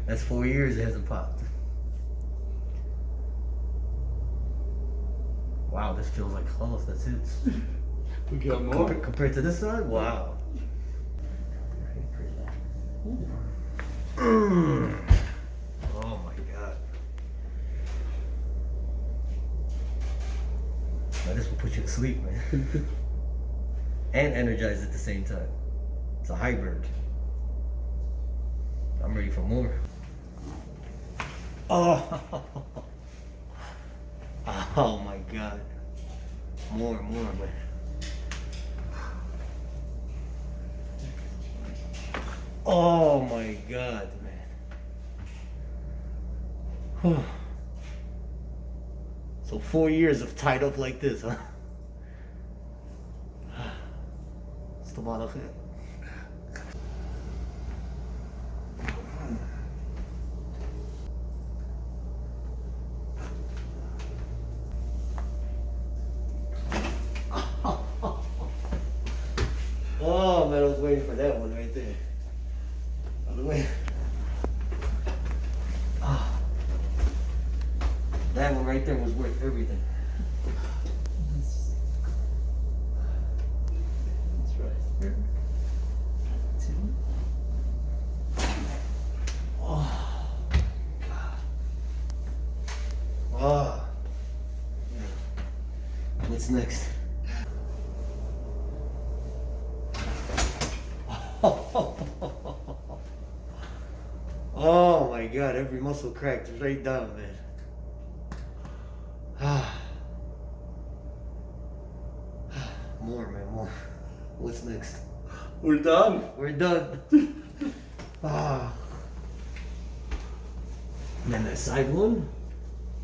That's 4 years it hasn't popped. Wow, this feels like close. That's it. We got more. Compared to this side, wow. Mm. Oh my god. Now this will put you to sleep, man. And energize at the same time. It's a hybrid. I'm ready for more. Oh. Oh my god. More, man. Oh my god, man. So 4 years of tied up like this, huh? صباح الخير. Oh man, I was waiting for that one right there. By the way. Ah. That one right there was worth everything. That's right. Here. Two. Oh. Oh. What's next? Oh my god, every muscle cracked right down, man. More, man, more. What's next? We're done. We're done. Ah. Man, that side one,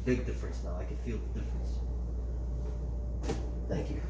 big difference now. I can feel the difference. Thank you.